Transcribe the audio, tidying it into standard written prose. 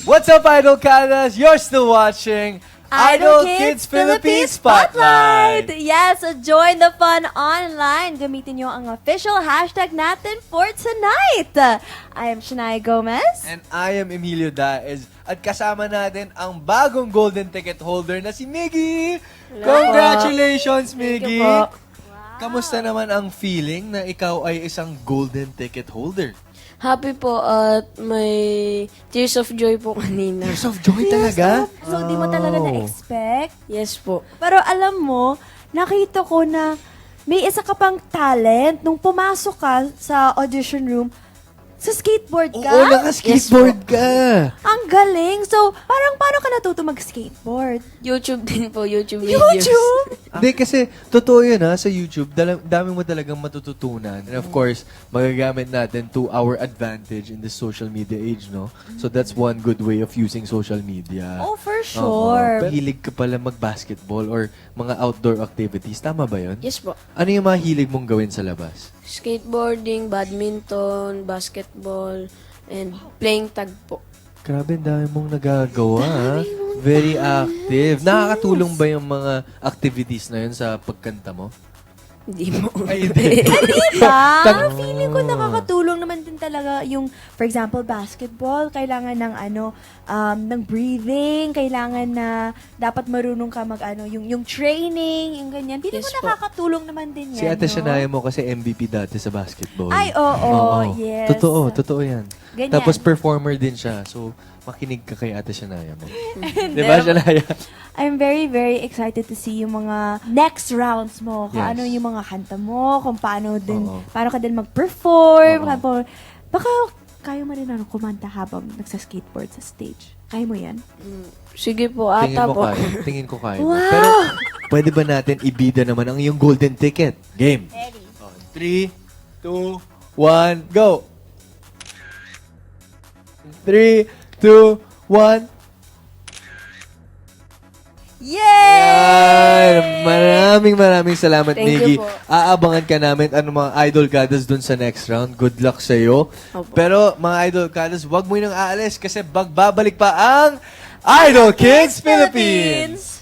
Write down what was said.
What's up, Idol Kanas? You're still watching Idol Kids Philippines Spotlight! Yes, so join the fun online. Gamitin nyo ang official hashtag natin for tonight. I am Shania Gomez. And I am Emilio Daez. At kasama natin ang bagong golden ticket holder na si Miggy! Congratulations, Miggy! po. Kamusta naman ang feeling na ikaw ay isang golden ticket holder? Happy po at may tears of joy po kanina. Tears of joy talaga? So, di mo talaga Oh. na-expect. Yes po. Pero alam mo, nakita ko na may isa ka pang talent nung pumasok ka sa audition room. Sa skateboard ka? Oo, naka-skateboard ka! Ang galing! So, parang paano ka natuto mag-skateboard? YouTube din po, YouTube videos. YouTube? Hindi, kasi totoo yun sa YouTube. Dami mo talagang matututunan. And of course, magagamit natin to our advantage in this social media age, no? So that's one good way of using social media. Oh, for Oo. sure. Pero hilig ka pala mag-basketball or mga outdoor activities. Tama ba yun? Yes po. Ano yung mga hilig mong gawin sa labas? Skateboarding, badminton, basketball, and playing tag po. Grabe, ang dami mong nagagawa. Very active. Nakakatulong ba yung mga activities na yun sa pagkanta mo? Hindi mo. Ay, hindi. Diba? Pero feeling ko nakakatulong naman din talaga yung, for example, basketball, kailangan ng ng breathing, kailangan na dapat marunong ka yung training, yung ganyan. Feeling Yes ko po. nakakatulong naman din yan, Si Ate no? Shania mo kasi MVP dati sa basketball. Ay, oo, yes. Totoo yan. Ganyan. Tapos performer din siya. So, makinig ka kay Ate Shania mo. Di ba, Shania? I'm very, very excited to see yung mga next rounds mo. Kung Yes. ano yung mga kanta mo, kung paano Oo. ka din mag-perform. Oo. Baka kaya mo rin kumanta habang nagsa-skateboard sa stage. Kaya mo yan? Sige po, Tingin ata mo po. kaya. Tingin ko kaya. mo. Wow! Pero, pwede ba natin ibida naman ang iyong golden ticket? Game. Ready. 3, 2, 1, go! 3, 2, 1. Yay! Maraming salamat, Thank Miggy. you po. Aabangan ka namin ano mga idol kadas dun sa next round. Good luck sa'yo. Opo. Pero mga idol kadas, wag mo nang aalis kasi bagbabalik pa ang Idol Kids Philippines!